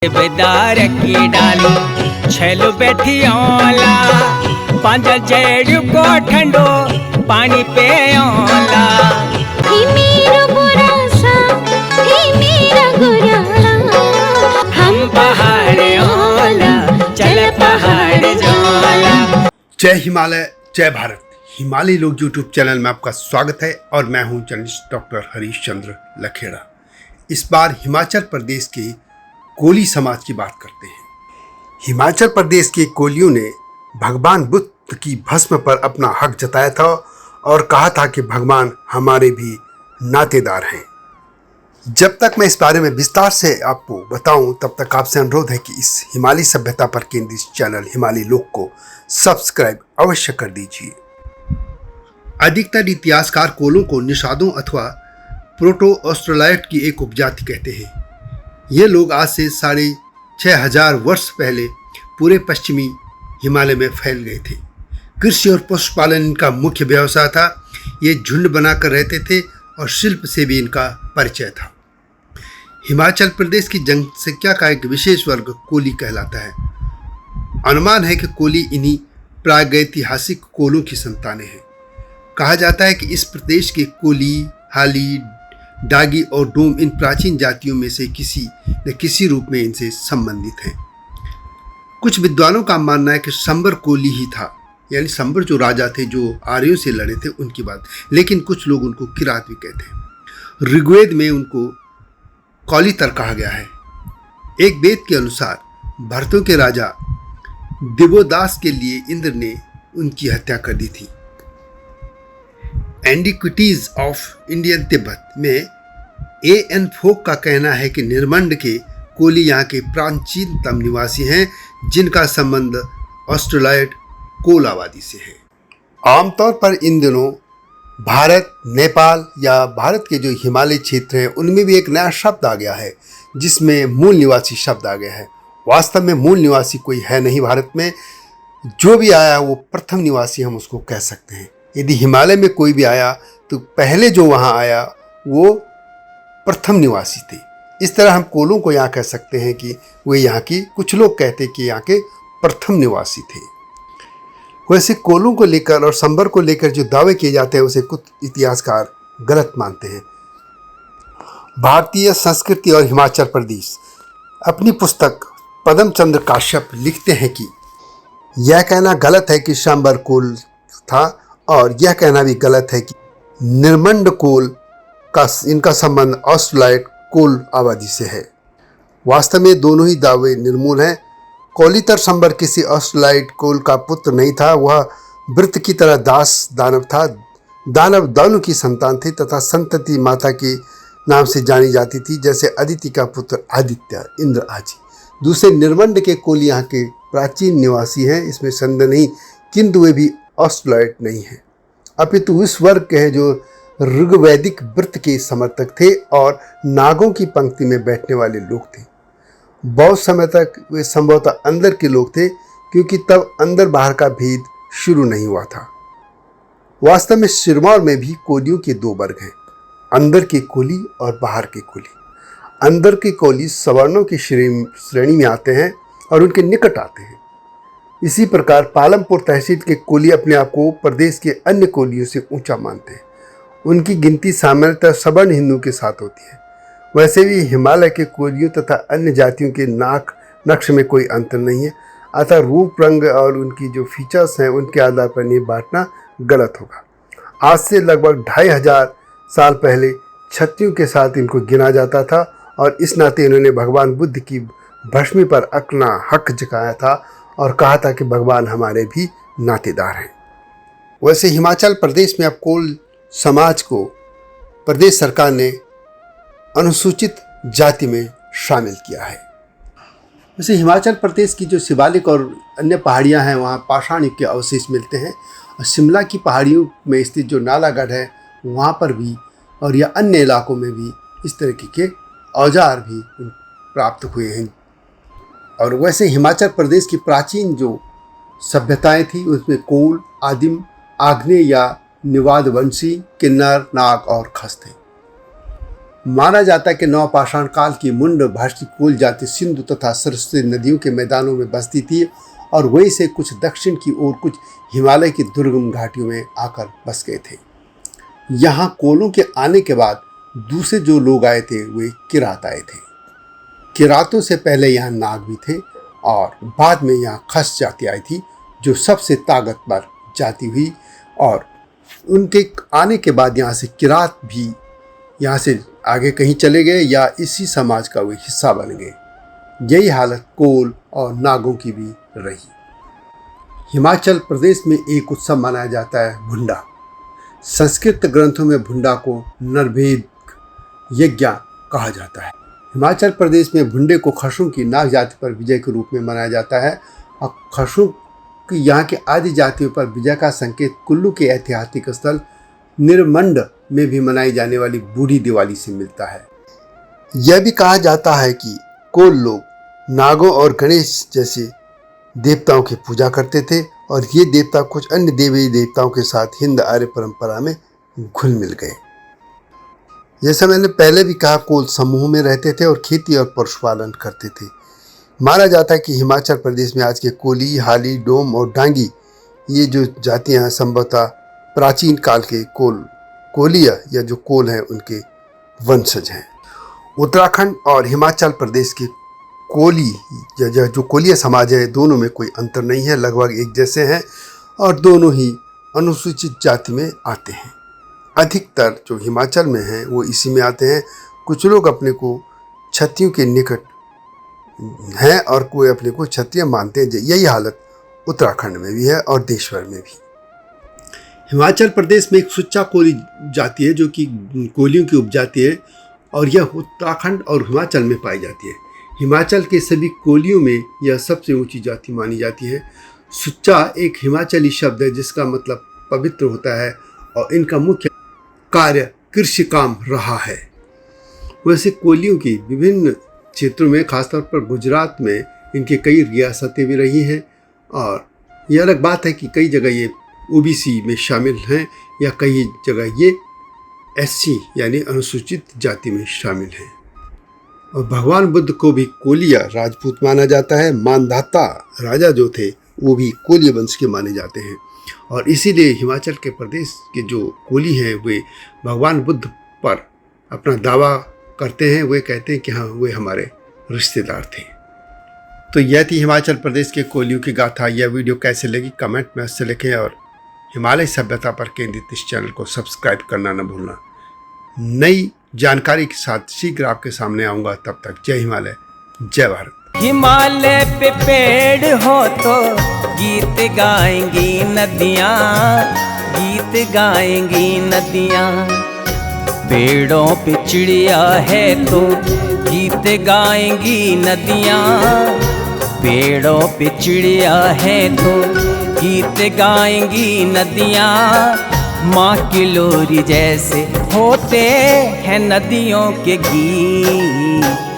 बेदार की डाली छेलो बैठी ओला पांच जेड़ को ठंडो पानी पे ओला ही मेरा बुरा सा ही मेरा गुरा हम पहाड़ ओला चल पहाड़ जोला। जय हिमालय जय भारत। हिमालय लोग यूट्यूब चैनल में आपका स्वागत है और मैं हूं जर्नलिस्ट डॉक्टर हरीश चंद्र लखेड़ा। इस बार हिमाचल प्रदेश के कोली समाज की बात करते हैं। हिमाचल प्रदेश के कोलियों ने भगवान बुद्ध की भस्म पर अपना हक जताया था और कहा था कि भगवान हमारे भी नातेदार हैं। जब तक मैं इस बारे में विस्तार से आपको बताऊं तब तक आपसे अनुरोध है कि इस हिमालय सभ्यता पर केंद्रित चैनल हिमालय लोक को सब्सक्राइब अवश्य कर दीजिए। अधिकतर इतिहासकार कोलों को निषादों अथवा प्रोटो ऑस्ट्रेलाइट की एक उपजाति कहते हैं। ये लोग आज से 6,500 वर्ष पहले पूरे पश्चिमी हिमालय में फैल गए थे। कृषि और पशुपालन इनका मुख्य व्यवसाय था। ये झुंड बनाकर रहते थे और शिल्प से भी इनका परिचय था। हिमाचल प्रदेश की जनसंख्या का एक विशेष वर्ग कोली कहलाता है। अनुमान है कि कोली इन्हीं प्रागैतिहासिक कोलों की संतानें हैं। कहा जाता है कि इस प्रदेश के कोली, हाली, डागी और डोम इन प्राचीन जातियों में से किसी न किसी रूप में इनसे संबंधित हैं। कुछ विद्वानों का मानना है कि संबर कोली ही था, यानी संबर जो राजा थे जो आर्यों से लड़े थे उनकी बात, लेकिन कुछ लोग उनको किरात भी कहते हैं। ऋग्वेद में उनको कौलितर कहा गया है। एक वेद के अनुसार भरतों के राजा दिवोदास के लिए इंद्र ने उनकी हत्या कर दी थी। एंटिक्विटीज ऑफ इंडियन तिब्बत में A.N. फोक का कहना है कि निर्मंड के कोली यहाँ के प्राचीनतम निवासी हैं जिनका संबंध ऑस्ट्रेलाइट कोल आबादी से है। आमतौर पर इन दिनों भारत, नेपाल या भारत के जो हिमालय क्षेत्र हैं उनमें भी एक नया शब्द आ गया है जिसमें मूल निवासी शब्द आ गया है। वास्तव में मूल निवासी कोई है नहीं भारत में। जो भी आया वो प्रथम निवासी हम उसको कह सकते हैं। यदि हिमालय में कोई भी आया तो पहले जो वहाँ आया वो प्रथम निवासी थे। इस तरह हम कोलों को यहाँ कह सकते हैं कि वे यहाँ की, कुछ लोग कहते हैं कि यहाँ के प्रथम निवासी थे। वैसे कोलों को लेकर और संबर को लेकर जो दावे किए जाते हैं उसे कुछ इतिहासकार गलत मानते हैं। भारतीय संस्कृति और हिमाचल प्रदेश अपनी पुस्तक पद्म चंद्र काश्यप लिखते हैं कि यह कहना गलत है कि संबर कोल था और यह कहना भी गलत है कि निर्मंड कोल का इनका संबंध ऑस्ट्रेलाइट कोल आबादी से है। वास्तव में दोनों ही दावे निर्मूल हैं। कौलितर संबर किसी ऑस्ट्रेलाइट कोल का पुत्र नहीं था। वह वृत्त की तरह दास दानव था। दानव दानु की संतान थी तथा संतति माता के नाम से जानी जाती थी, जैसे अदिति का पुत्र आदित्य, इंद्र आदि। दूसरे निर्मंड के कोल यहाँ के प्राचीन निवासी हैं, इसमें संदेह नहीं, किंतु वे भी ऑस्ट्रेलाइट नहीं है, अपितु उस वर्ग के हैं जो ऋग्वैदिक व्रत के समर्थक थे और नागों की पंक्ति में बैठने वाले लोग थे। बहुत समय तक वे संभवतः अंदर के लोग थे क्योंकि तब अंदर बाहर का भेद शुरू नहीं हुआ था। वास्तव में सिरमौर में भी कोलियों के दो वर्ग हैं, अंदर के कोली और बाहर के कोली। अंदर के कोली सवर्णों की श्रेणी में आते हैं और उनके निकट आते हैं। इसी प्रकार पालमपुर तहसील के कोली अपने आप को प्रदेश के अन्य कोलियों से ऊंचा मानते हैं। उनकी गिनती सामान्यतः सवर्ण हिंदू के साथ होती है। वैसे भी हिमालय के कोलियों तथा अन्य जातियों के नाक नक्श में कोई अंतर नहीं है, अतः रूप, रंग और उनकी जो फीचर्स हैं उनके आधार पर इन्हें बांटना गलत होगा। आज से लगभग 2500 साल पहले क्षत्रियों के साथ इनको गिना जाता था और इस नाते इन्होंने भगवान बुद्ध की भस्मी पर अपना हक जताया था और कहा था कि भगवान हमारे भी नातेदार हैं। वैसे हिमाचल प्रदेश में अब कोल समाज को प्रदेश सरकार ने अनुसूचित जाति में शामिल किया है। वैसे हिमाचल प्रदेश की जो शिवालिक और अन्य पहाड़ियां हैं वहाँ पाषाण युग के अवशेष मिलते हैं और शिमला की पहाड़ियों में स्थित जो नालागढ़ है वहाँ पर भी और या अन्य इलाकों में भी इस तरीके के औजार भी प्राप्त हुए हैं। और वैसे हिमाचल प्रदेश की प्राचीन जो सभ्यताएं थी उसमें कोल, आदिम, आग्नेय या निवाद वंशी, किन्नर, नाग और खस थे। माना जाता है कि नवपाषाण काल की मुंड भाषी कोल जाति सिंधु तथा सरस्वती नदियों के मैदानों में बसती थी और वहीं से कुछ दक्षिण की ओर कुछ हिमालय की दुर्गम घाटियों में आकर बस गए थे। यहाँ कोलों के आने के बाद दूसरे जो लोग आए थे वे किरात आए थे। किरातों से पहले यहाँ नाग भी थे और बाद में यहाँ खस जाति आई थी जो सबसे ताकतवर जाति हुई और उनके आने के बाद यहाँ से किरात भी यहाँ से आगे कहीं चले गए या इसी समाज का वे हिस्सा बन गए। यही हालत कोल और नागों की भी रही। हिमाचल प्रदेश में एक उत्सव मनाया जाता है भुंडा। संस्कृत ग्रंथों में भुंडा को नरभेद यज्ञ कहा जाता है। हिमाचल प्रदेश में भुंडे को खशों की नाग जाति पर विजय के रूप में मनाया जाता है और खशों की यहाँ के आदि जातियों पर विजय का संकेत कुल्लू के ऐतिहासिक स्थल निर्मंड में भी मनाई जाने वाली बूढ़ी दिवाली से मिलता है। यह भी कहा जाता है कि कोल लोग नागों और गणेश जैसे देवताओं की पूजा करते थे और ये देवता कुछ अन्य देवी देवताओं के साथ हिंद आर्य परंपरा में घुल मिल गए। जैसा मैंने पहले भी कहा, कोल समूह में रहते थे और खेती और पशुपालन करते थे। माना जाता है कि हिमाचल प्रदेश में आज के कोली, हाली, डोम और डांगी ये जो जातियां हैं संभवतः प्राचीन काल के कोलिया या जो कोल हैं उनके वंशज हैं। उत्तराखंड और हिमाचल प्रदेश के कोली या जो कोलिया समाज है दोनों में कोई अंतर नहीं है, लगभग एक जैसे हैं और दोनों ही अनुसूचित जाति में आते हैं। अधिकतर जो हिमाचल में हैं वो इसी में आते हैं। कुछ लोग अपने को क्षत्रियों के निकट हैं और कोई अपने को क्षत्रिय मानते हैं। यही हालत उत्तराखंड में भी है और देश भर में भी। हिमाचल प्रदेश में एक सुच्चा कोली जाति है जो कि कोलियों की उपजाति है और यह उत्तराखंड और हिमाचल में पाई जाती है। हिमाचल के सभी कोलियों में यह सबसे ऊंची जाति मानी जाती है। सुच्चा एक हिमाचली शब्द है जिसका मतलब पवित्र होता है और इनका मुख्य कार्य कृषि काम रहा है। वैसे कोलियों की विभिन्न क्षेत्रों में खासतौर पर गुजरात में इनके कई रियासतें भी रही हैं और यह अलग बात है कि कई जगह ये ओबीसी में शामिल हैं या कई जगह ये एससी यानी अनुसूचित जाति में शामिल हैं। और भगवान बुद्ध को भी कोलिया राजपूत माना जाता है। मानधाता राजा जो थे वो भी कोलिया वंश के माने जाते हैं और इसीलिए हिमाचल के प्रदेश के जो कोली हैं वे भगवान बुद्ध पर अपना दावा करते हैं। वे कहते हैं कि हाँ वे हमारे रिश्तेदार थे। तो यह थी हिमाचल प्रदेश के कोलियों की गाथा। यह वीडियो कैसे लगी कमेंट में उससे लिखें और हिमालय सभ्यता पर केंद्रित इस चैनल को सब्सक्राइब करना न भूलना। नई जानकारी के साथ शीघ्र आपके सामने आऊँगा। तब तक जय हिमालय, जय भारत। हिमालय पे पेड़ हो तो गीत गाएंगी नदियाँ, गीत गाएंगी नदियाँ। पेड़ों पे चिड़िया है तो गीत गाएंगी नदियाँ, पेड़ों पे चिड़िया है तो गीत गाएंगी नदियाँ। माँ की लोरी जैसे होते हैं नदियों के गीत।